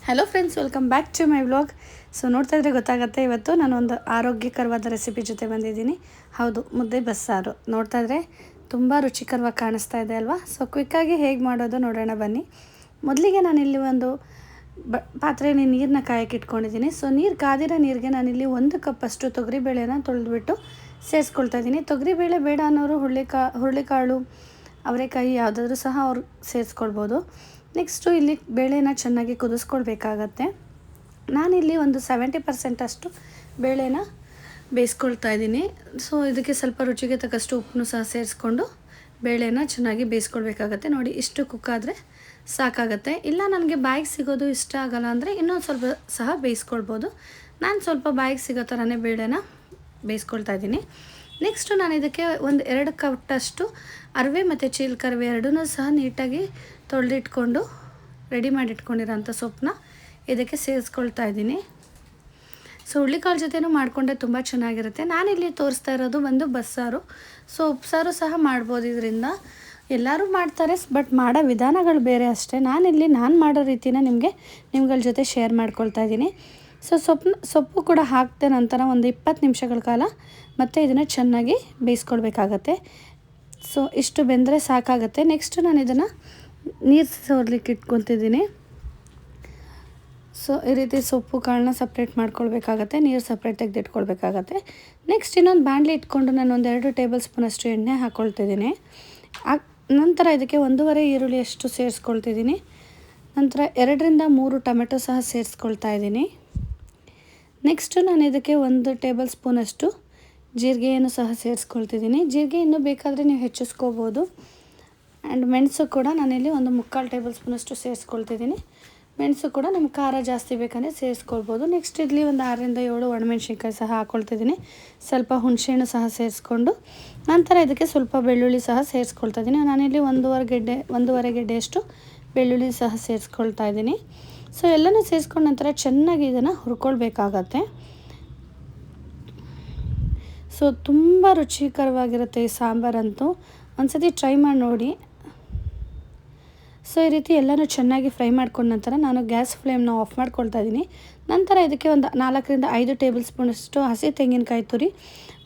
Hello friends, welcome back to my vlog. So ನೋಡ್ತಾ ಇದ್ರೆ ಗೊತ್ತಾಗುತ್ತೆ, ಇವತ್ತು ನಾನೊಂದು ಆರೋಗ್ಯಕರವಾದ ರೆಸಿಪಿ ಜೊತೆ ಬಂದಿದ್ದೀನಿ. ಹೌದು, ಮುದ್ದೆ ಬಸ್ಸಾರು. ನೋಡ್ತಾ ಇದ್ರೆ ತುಂಬ ರುಚಿಕರವಾಗಿ ಕಾಣಿಸ್ತಾ ಇದೆ ಅಲ್ವಾ? ಸೊ ಕ್ವಿಕ್ಕಾಗಿ ಹೇಗೆ ಮಾಡೋದು ನೋಡೋಣ ಬನ್ನಿ. ಮೊದಲಿಗೆ ನಾನಿಲ್ಲಿ ಒಂದು ಪಾತ್ರೆಯಲ್ಲಿ ನೀರನ್ನ ಕಾಯಕ್ಕೆ ಇಟ್ಕೊಂಡಿದ್ದೀನಿ. ಸೊ ನೀರು ಕಾದಿರೋ ನೀರಿಗೆ ನಾನಿಲ್ಲಿ 1 ಕಪ್ಪಷ್ಟು ತೊಗರಿಬೇಳೆನ ತೊಳೆದ್ಬಿಟ್ಟು ಸೇರಿಸ್ಕೊಳ್ತಾ ಇದ್ದೀನಿ. ತೊಗರಿಬೇಳೆ ಬೇಡ ಅನ್ನೋರು ಹುರುಳಿಕಾಳು, ಅವರೆಕಾಯಿ ಯಾವುದಾದ್ರೂ ಸಹ ಅವ್ರು ಸೇರಿಸ್ಕೊಳ್ಬೋದು. ನೆಕ್ಸ್ಟು ಇಲ್ಲಿ ಬೇಳೆನ ಚೆನ್ನಾಗಿ ಕುದಿಸ್ಕೊಳ್ಬೇಕಾಗತ್ತೆ. ನಾನಿಲ್ಲಿ ಒಂದು 70% ಅಷ್ಟು ಬೇಳೆನ ಬೇಯಿಸ್ಕೊಳ್ತಾ ಇದ್ದೀನಿ. ಸೊ ಇದಕ್ಕೆ ಸ್ವಲ್ಪ ರುಚಿಗೆ ತಕ್ಕಷ್ಟು ಉಪ್ಪನ್ನು ಸಹ ಸೇರಿಸ್ಕೊಂಡು ಬೇಳೆನ ಚೆನ್ನಾಗಿ ಬೇಯಿಸ್ಕೊಳ್ಬೇಕಾಗತ್ತೆ. ನೋಡಿ, ಇಷ್ಟು ಕುಕ್ಕಾದರೆ ಸಾಕಾಗತ್ತೆ. ಇಲ್ಲ ನನಗೆ ಬಾಯಿಗೆ ಸಿಗೋದು ಇಷ್ಟ ಆಗಲ್ಲ ಅಂದರೆ ಇನ್ನೊಂದು ಸ್ವಲ್ಪ ಸಹ ಬೇಯಿಸ್ಕೊಳ್ಬೋದು. ನಾನು ಸ್ವಲ್ಪ ಬಾಯಿಗೆ ಸಿಗೋ ಥರನೇ ಬೇಳೆನ ಬೇಯಿಸ್ಕೊಳ್ತಾ ಇದ್ದೀನಿ. ನೆಕ್ಸ್ಟು ನಾನು ಇದಕ್ಕೆ 2 ಕಪ್ಪಷ್ಟು ಅರಿವೆ ಮತ್ತು ಚೀಲಕರಿವೆ ಎರಡನ್ನೂ ಸಹ ನೀಟಾಗಿ ತೊಳೆದಿಟ್ಕೊಂಡು ರೆಡಿ ಮಾಡಿಟ್ಕೊಂಡಿರೋಂಥ ಸೊಪ್ಪನ್ನ ಇದಕ್ಕೆ ಸೇರಿಸ್ಕೊಳ್ತಾ ಇದ್ದೀನಿ. ಸೊ ಹುರುಳಿಕಾಳು ಜೊತೆನೂ ಮಾಡಿಕೊಂಡ್ರೆ ತುಂಬ ಚೆನ್ನಾಗಿರುತ್ತೆ. ನಾನಿಲ್ಲಿ ತೋರಿಸ್ತಾ ಇರೋದು ಒಂದು ಬಸ್ಸಾರು. ಸೊ ಉಪ್ಸಾರು ಸಹ ಮಾಡ್ಬೋದು. ಇದರಿಂದ ಎಲ್ಲರೂ ಮಾಡ್ತಾರೆ, ಬಟ್ ಮಾಡೋ ವಿಧಾನಗಳು ಬೇರೆ ಅಷ್ಟೇ. ನಾನು ಮಾಡೋ ರೀತಿನ ನಿಮ್ಗಳ ಜೊತೆ ಶೇರ್ ಮಾಡ್ಕೊಳ್ತಾ ಇದ್ದೀನಿ. ಸೊ ಸೊಪ್ಪು ಕೂಡ ಹಾಕಿದ ನಂತರ ಒಂದು 20 ನಿಮಿಷಗಳ ಕಾಲ ಮತ್ತು ಇದನ್ನು ಚೆನ್ನಾಗಿ ಬೇಯಿಸ್ಕೊಳ್ಬೇಕಾಗತ್ತೆ. ಸೊ ಇಷ್ಟು ಬೆಂದರೆ ಸಾಕಾಗತ್ತೆ. ನೆಕ್ಸ್ಟು ನಾನು ಇದನ್ನು ನೀರು ಸೋರ್ಲಿಕ್ಕೆ ಇಟ್ಕೊತಿದ್ದೀನಿ. ಸೊ ಈ ರೀತಿ ಸೊಪ್ಪು ಕಾಳನ್ನ ಸಪ್ರೇಟ್ ಮಾಡ್ಕೊಳ್ಬೇಕಾಗತ್ತೆ, ನೀರು ಸಪ್ರೇಟ್ ತೆಗೆದಿಟ್ಕೊಳ್ಬೇಕಾಗತ್ತೆ. ನೆಕ್ಸ್ಟ್ ಇನ್ನೊಂದು ಬಾಣಲಿ ಇಟ್ಕೊಂಡು ನಾನು 2 ಟೇಬಲ್ ಸ್ಪೂನಷ್ಟು ಎಣ್ಣೆ ಹಾಕ್ಕೊಳ್ತಿದ್ದೀನಿ. ನಂತರ ಇದಕ್ಕೆ 1.5 ಈರುಳ್ಳಿಯಷ್ಟು ಸೇರಿಸ್ಕೊಳ್ತಿದ್ದೀನಿ. ನಂತರ 2ರಿಂದ 3 ಟೊಮೆಟೊ ಸಹ ಸೇರಿಸ್ಕೊಳ್ತಾ ಇದ್ದೀನಿ. ನೆಕ್ಸ್ಟು ನಾನು ಇದಕ್ಕೆ 1 ಟೇಬಲ್ ಸ್ಪೂನಷ್ಟು ಜೀರಿಗೆಯನ್ನು ಸಹ ಸೇರಿಸ್ಕೊಳ್ತಿದ್ದೀನಿ. ಜೀರಿಗೆ ಇನ್ನೂ ಬೇಕಾದರೆ ನೀವು ಹೆಚ್ಚಿಸ್ಕೋಬೋದು. ಆ್ಯಂಡ್ ಮೆಣಸು ಕೂಡ ನಾನಿಲ್ಲಿ 1/4 ಟೇಬಲ್ ಸ್ಪೂನಷ್ಟು ಸೇರಿಸ್ಕೊಳ್ತಿದ್ದೀನಿ. ಮೆಣಸು ಕೂಡ ನಿಮ್ಗೆ ಖಾರ ಜಾಸ್ತಿ ಬೇಕಂದರೆ ಸೇರಿಸ್ಕೊಳ್ಬೋದು. ನೆಕ್ಸ್ಟ್ ಇಲ್ಲಿ ಒಂದು 6ರಿಂದ 7 ಒಣಮೆಣ್ಸಿನ್ಕಾಯಿ ಸಹ ಹಾಕ್ಕೊಳ್ತಿದ್ದೀನಿ. ಸ್ವಲ್ಪ ಹುಣಸೆಹಣ್ಣು ಸಹ ಸೇರಿಸ್ಕೊಂಡು ನಂತರ ಇದಕ್ಕೆ ಸ್ವಲ್ಪ ಬೆಳ್ಳುಳ್ಳಿ ಸಹ ಸೇರಿಸ್ಕೊಳ್ತಾ ಇದ್ದೀನಿ. ನಾನಿಲ್ಲಿ 1.5 ಗೆಡ್ಡೆಯಷ್ಟು ಬೆಳ್ಳುಳ್ಳಿ ಸಹ ಸೇರಿಸ್ಕೊಳ್ತಾ ಇದ್ದೀನಿ. ಸೊ ಎಲ್ಲನೂ ಸೇರಿಸ್ಕೊಂಡ ನಂತರ ಚೆನ್ನಾಗಿ ಇದನ್ನು ಹುರ್ಕೊಳ್ಬೇಕಾಗತ್ತೆ. ಸೊ ತುಂಬ ರುಚಿಕರವಾಗಿರುತ್ತೆ ಈ ಸಾಂಬಾರಂತೂ. ಒಂದ್ಸತಿ ಟ್ರೈ ಮಾಡಿ ನೋಡಿ. ಸೊ ಈ ರೀತಿ ಎಲ್ಲನೂ ಚೆನ್ನಾಗಿ ಫ್ರೈ ಮಾಡ್ಕೊಂಡ ನಂತರ ನಾನು ಗ್ಯಾಸ್ ಫ್ಲೇಮ್ನ ಆಫ್ ಮಾಡ್ಕೊಳ್ತಾ ಇದ್ದೀನಿ. ನಂತರ ಇದಕ್ಕೆ ಒಂದು 4ರಿಂದ 5 ಟೇಬಲ್ ಸ್ಪೂನಷ್ಟು ಹಸಿ ತೆಂಗಿನಕಾಯಿ ತುರಿ,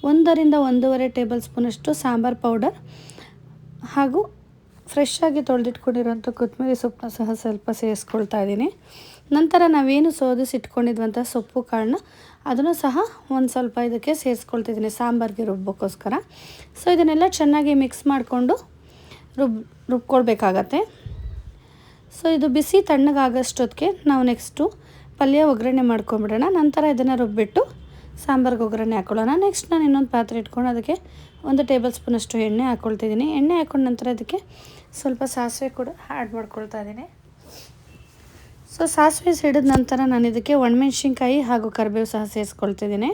1ರಿಂದ 1.5 ಟೇಬಲ್ ಸ್ಪೂನಷ್ಟು ಸಾಂಬಾರು ಪೌಡರ್ ಹಾಗೂ ಫ್ರೆಶ್ ಆಗಿ ತೊಳೆದಿಟ್ಕೊಂಡಿರೋಂಥ ಕೊತ್ತಂಬರಿ ಸೊಪ್ಪನ್ನ ಸಹ ಸ್ವಲ್ಪ ಸೇರಿಸ್ಕೊಳ್ತಾ ಇದ್ದೀನಿ. ನಂತರ ನಾವೇನು ಸೋದಿಸಿಟ್ಕೊಂಡಿದ್ವಂಥ ಸೊಪ್ಪು ಕಾಳನ್ನ ಅದನ್ನು ಸಹ ಒಂದು ಸ್ವಲ್ಪ ಇದಕ್ಕೆ ಸೇರಿಸ್ಕೊಳ್ತಿದ್ದೀನಿ ಸಾಂಬಾರಿಗೆ ರುಬ್ಬೋಕ್ಕೋಸ್ಕರ. ಸೊ ಇದನ್ನೆಲ್ಲ ಚೆನ್ನಾಗಿ ಮಿಕ್ಸ್ ಮಾಡಿಕೊಂಡು ರುಬ್ಕೊಳ್ಬೇಕಾಗತ್ತೆ. ಸೊ ಇದು ಬಿಸಿ ತಣ್ಣಗಾಗೋಷ್ಟೊತ್ತಿಗೆ ನಾವು ನೆಕ್ಸ್ಟು ಪಲ್ಯ ಒಗ್ಗರಣೆ ಮಾಡ್ಕೊಂಬಿಡೋಣ. ನಂತರ ಇದನ್ನು ರುಬ್ಬಿಟ್ಟು ಸಾಂಬಾರಿಗೆ ಒಗ್ಗರಣೆ ಹಾಕ್ಕೊಳ್ಳೋಣ. ನೆಕ್ಸ್ಟ್ ನಾನು ಇನ್ನೊಂದು ಪಾತ್ರೆ ಇಟ್ಕೊಂಡು ಅದಕ್ಕೆ 1 ಟೇಬಲ್ ಸ್ಪೂನಷ್ಟು ಎಣ್ಣೆ ಹಾಕ್ಕೊಳ್ತಿದ್ದೀನಿ. ಎಣ್ಣೆ ಹಾಕ್ಕೊಂಡ ನಂತರ ಅದಕ್ಕೆ ಸ್ವಲ್ಪ ಸಾಸಿವೆ ಕೂಡ ಆ್ಯಡ್ ಮಾಡ್ಕೊಳ್ತಾ ಇದ್ದೀನಿ. ಸೊ ಸಾಸಿವೆ ಸಿಡಿದ ನಂತರ ನಾನು ಇದಕ್ಕೆ ಒಣಮೆಣ್ಸಿನ್ಕಾಯಿ ಹಾಗೂ ಕರಿಬೇವು ಸಹ ಸೇರಿಸ್ಕೊಳ್ತಿದ್ದೀನಿ.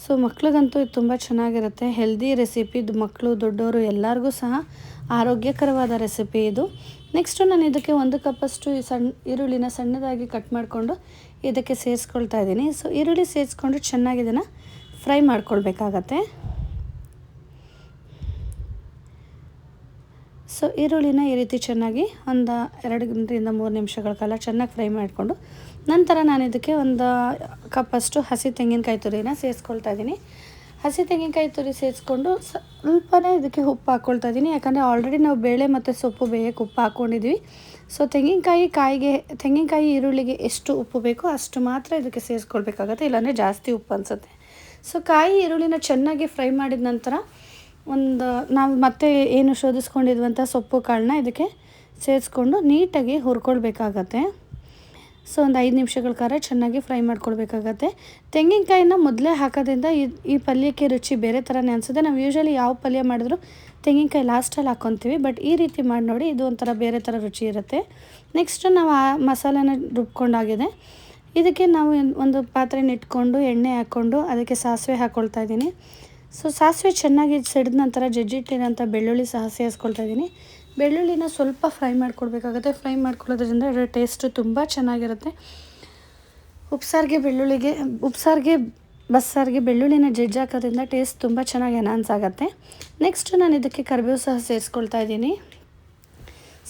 ಸೊ ಮಕ್ಳಿಗಂತೂ ಇದು ತುಂಬ ಚೆನ್ನಾಗಿರುತ್ತೆ. Healthy recipe. ಇದು ಮಕ್ಕಳು ದೊಡ್ಡವರು ಎಲ್ಲರಿಗೂ ಸಹ ಆರೋಗ್ಯಕರವಾದ ರೆಸಿಪಿ ಇದು. ನೆಕ್ಸ್ಟು ನಾನು ಇದಕ್ಕೆ 1 ಕಪ್ಪಷ್ಟು ಈರುಳ್ಳಿನ ಸಣ್ಣದಾಗಿ ಕಟ್ ಮಾಡಿಕೊಂಡು ಇದಕ್ಕೆ ಸೇರಿಸ್ಕೊಳ್ತಾ ಇದ್ದೀನಿ. ಸೊ ಈರುಳ್ಳಿ ಸೇರಿಸ್ಕೊಂಡು ಚೆನ್ನಾಗಿ ಇದನ್ನು ಫ್ರೈ ಮಾಡ್ಕೊಳ್ಬೇಕಾಗತ್ತೆ. ಸೊ ಈರುಳ್ಳಿನ ಈ ರೀತಿ ಚೆನ್ನಾಗಿ ಒಂದು 2ರಿಂದ 3 ನಿಮಿಷಗಳ ಕಾಲ ಚೆನ್ನಾಗಿ ಫ್ರೈ ಮಾಡಿಕೊಂಡು ನಂತರ ನಾನು ಇದಕ್ಕೆ 1 ಕಪ್ಪಷ್ಟು ಹಸಿ ತೆಂಗಿನಕಾಯಿ ತುರಿನ ಸೇರಿಸ್ಕೊಳ್ತಾ ಇದ್ದೀನಿ. ಹಸಿ ತೆಂಗಿನಕಾಯಿ ತುರಿ ಸೇರಿಸ್ಕೊಂಡು ಸ್ವಲ್ಪನೇ ಇದಕ್ಕೆ ಉಪ್ಪು ಹಾಕ್ಕೊಳ್ತಾ ಇದ್ದೀನಿ. ಯಾಕಂದರೆ ಆಲ್ರೆಡಿ ನಾವು ಬೇಳೆ ಮತ್ತು ಸೊಪ್ಪು ಬೇಯಕ್ಕೆ ಉಪ್ಪು ಹಾಕ್ಕೊಂಡಿದ್ವಿ. ಸೊ ತೆಂಗಿನಕಾಯಿ ಈರುಳ್ಳಿಗೆ ಎಷ್ಟು ಉಪ್ಪು ಬೇಕೋ ಅಷ್ಟು ಮಾತ್ರ ಇದಕ್ಕೆ ಸೇರಿಸ್ಕೊಳ್ಬೇಕಾಗತ್ತೆ, ಇಲ್ಲಾಂದರೆ ಜಾಸ್ತಿ ಉಪ್ಪು ಅನಿಸುತ್ತೆ. ಸೊ ಈರುಳ್ಳಿನ ಚೆನ್ನಾಗಿ ಫ್ರೈ ಮಾಡಿದ ನಂತರ ನಾವು ಮತ್ತೆ ಏನು ಶೋಧಿಸ್ಕೊಂಡಿದ್ವಂಥ ಸೊಪ್ಪು ಕಾಳನ್ನ ಇದಕ್ಕೆ ಸೇರಿಸ್ಕೊಂಡು ನೀಟಾಗಿ ಹುರ್ಕೊಳ್ಬೇಕಾಗತ್ತೆ. ಸೊ ಒಂದು 5 ನಿಮಿಷಗಳ ಕಾಲ ಚೆನ್ನಾಗಿ ಫ್ರೈ ಮಾಡ್ಕೊಳ್ಬೇಕಾಗತ್ತೆ. ತೆಂಗಿನಕಾಯಿನ ಮೊದಲೇ ಹಾಕೋದ್ರಿಂದ ಈ ಪಲ್ಯಕ್ಕೆ ರುಚಿ ಬೇರೆ ಥರನೇ ಅನಿಸುತ್ತೆ. ನಾವು ಯೂಶ್ವಲಿ ಯಾವ ಪಲ್ಯ ಮಾಡಿದ್ರು ತೆಂಗಿನಕಾಯಿ ಲಾಸ್ಟಲ್ಲಿ ಹಾಕ್ಕೊತೀವಿ, ಬಟ್ ಈ ರೀತಿ ಮಾಡಿ ನೋಡಿ, ಇದು ಒಂಥರ ಬೇರೆ ಥರ ರುಚಿ ಇರುತ್ತೆ. ನೆಕ್ಸ್ಟು ನಾವು ಆ ಮಸಾಲೆನ ರುಬ್ಕೊಂಡಾಗಿದೆ. ಇದಕ್ಕೆ ನಾವು ಒಂದು ಪಾತ್ರೆನ ಇಟ್ಕೊಂಡು ಎಣ್ಣೆ ಹಾಕ್ಕೊಂಡು ಅದಕ್ಕೆ ಸಾಸಿವೆ ಹಾಕ್ಕೊಳ್ತಾ ಇದ್ದೀನಿ. ಸೊ ಸಾಸಿವೆ ಚೆನ್ನಾಗಿ ಸಿಡಿದ ನಂತರ ಜಜ್ಜಿಟ್ಟಿರೋಂಥ ಬೆಳ್ಳುಳ್ಳಿ ಸಹ ಸೇರಿಸ್ಕೊಳ್ತಾ ಇದ್ದೀನಿ. ಬೆಳ್ಳುಳ್ಳಿನ ಸ್ವಲ್ಪ ಫ್ರೈ ಮಾಡ್ಕೊಳ್ಬೇಕಾಗುತ್ತೆ. ಫ್ರೈ ಮಾಡ್ಕೊಳ್ಳೋದ್ರಿಂದ ಅದರ ಟೇಸ್ಟು ತುಂಬ ಚೆನ್ನಾಗಿರುತ್ತೆ. ಉಪ್ಸಾರಿಗೆ ಬಸ್ಸಾರಿಗೆ ಬೆಳ್ಳುಳ್ಳಿನ ಜಜ್ಜಾಕೋದ್ರಿಂದ ಟೇಸ್ಟ್ ತುಂಬ ಚೆನ್ನಾಗಿ ಎನ್ಹಾನ್ಸ್ ಆಗುತ್ತೆ. ನೆಕ್ಸ್ಟು ನಾನು ಇದಕ್ಕೆ ಕರಿಬೇವು ಸಹ ಸೇರಿಸ್ಕೊಳ್ತಾ ಇದ್ದೀನಿ.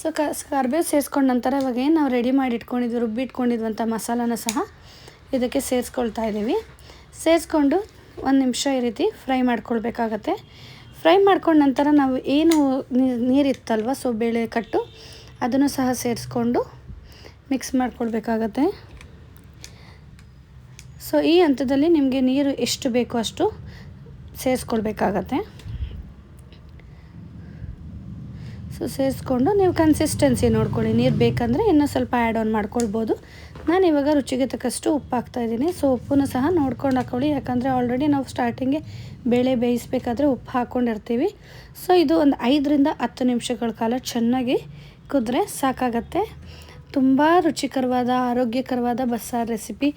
ಸೊ ಕರಿಬೇವು ಸೇರಿಸ್ಕೊಂಡ ನಂತರ ಇವಾಗ ಏನು ನಾವು ರೆಡಿ ಮಾಡಿ ಇಟ್ಕೊಂಡಿದ್ವಿ ರುಬ್ಬಿಟ್ಕೊಂಡಿದ್ವಂಥ ಮಸಾಲಾನ ಸಹ ಇದಕ್ಕೆ ಸೇರಿಸ್ಕೊಳ್ತಾ ಇದ್ದೀವಿ. ಸೇರಿಸ್ಕೊಂಡು 1 ನಿಮಿಷ ಈ ರೀತಿ ಫ್ರೈ ಮಾಡ್ಕೊಳ್ಬೇಕಾಗತ್ತೆ. ಫ್ರೈ ಮಾಡ್ಕೊಂಡ ನಂತರ ನಾವು ಏನು ನೀರಿತ್ತಲ್ವ, ಸೊ ಬೇಳೆ ಕಟ್ಟು ಅದನ್ನು ಸಹ ಸೇರಿಸ್ಕೊಂಡು ಮಿಕ್ಸ್ ಮಾಡ್ಕೊಳ್ಬೇಕಾಗತ್ತೆ. ಸೊ ಈ ಹಂತದಲ್ಲಿ ನಿಮಗೆ ನೀರು ಎಷ್ಟು ಬೇಕೋ ಅಷ್ಟು ಸೇರಿಸ್ಕೊಳ್ಬೇಕಾಗತ್ತೆ. ಸೊ ಸೇರಿಸ್ಕೊಂಡು ನೀವು ಕನ್ಸಿಸ್ಟೆನ್ಸಿ ನೋಡ್ಕೊಳ್ಳಿ, ನೀರು ಬೇಕಂದರೆ ಇನ್ನೂ ಸ್ವಲ್ಪ ಆ್ಯಡ್ ಆನ್ ಮಾಡ್ಕೊಳ್ಬೋದು. ನಾನು ಇವಾಗ ರುಚಿಗೆ ತಕ್ಕಷ್ಟು ಉಪ್ಪು ಹಾಕ್ತಾಯಿದ್ದೀನಿ. ಸೊ ಉಪ್ಪನ್ನು ಸಹ ನೋಡ್ಕೊಂಡು ಹಾಕ್ಕೊಳ್ಳಿ, ಯಾಕಂದರೆ ಆಲ್ರೆಡಿ ನಾವು ಸ್ಟಾರ್ಟಿಂಗೆ ಬೇಳೆ ಬೇಯಿಸಬೇಕಾದ್ರೆ ಉಪ್ಪು ಹಾಕ್ಕೊಂಡಿರ್ತೀವಿ. ಸೊ ಇದು ಒಂದು 5 ರಿಂದ 10 ನಿಮಿಷಗಳ ಕಾಲ ಚೆನ್ನಾಗಿ ಕುದ್ರೆ ಸಾಕಾಗತ್ತೆ. ತುಂಬ ರುಚಿಕರವಾದ ಆರೋಗ್ಯಕರವಾದ ಬಸ್ಸಾರು ರೆಸಿಪಿ.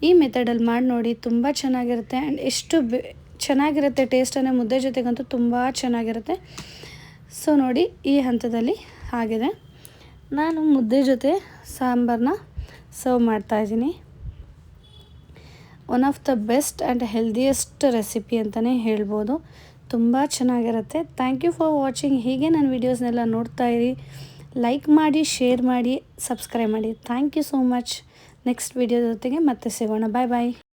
ಈ ಮೆಥಡಲ್ಲಿ ಮಾಡಿ ನೋಡಿ, ತುಂಬ ಚೆನ್ನಾಗಿರುತ್ತೆ. ಆ್ಯಂಡ್ ಎಷ್ಟು ಚೆನ್ನಾಗಿರುತ್ತೆ ಟೇಸ್ಟನ್ನು, ಮುದ್ದೆ ಜೊತೆಗಂತೂ ತುಂಬ ಚೆನ್ನಾಗಿರುತ್ತೆ. ಸೊ ನೋಡಿ ಈ ಹಂತದಲ್ಲಿ ಆಗಿದೆ. ನಾನು ಮುದ್ದೆ ಜೊತೆ ಸಾಂಬಾರನ್ನ ಸರ್ವ್ ಮಾಡ್ತಾಯಿದ್ದೀನಿ. One of the best and healthiest recipe ಅಂತಲೇ ಹೇಳ್ಬೋದು. ತುಂಬ ಚೆನ್ನಾಗಿರುತ್ತೆ. Thank you for watching. ಹೀಗೆ ನನ್ನ ವೀಡಿಯೋಸ್ನೆಲ್ಲ ನೋಡ್ತಾಯಿರಿ. ಲೈಕ್ ಮಾಡಿ, ಶೇರ್ ಮಾಡಿ, ಸಬ್ಸ್ಕ್ರೈಬ್ ಮಾಡಿ. Thank you so much. Next video ಜೊತೆಗೆ ಮತ್ತೆ ಸಿಗೋಣ. ಬಾಯ್ ಬಾಯ್.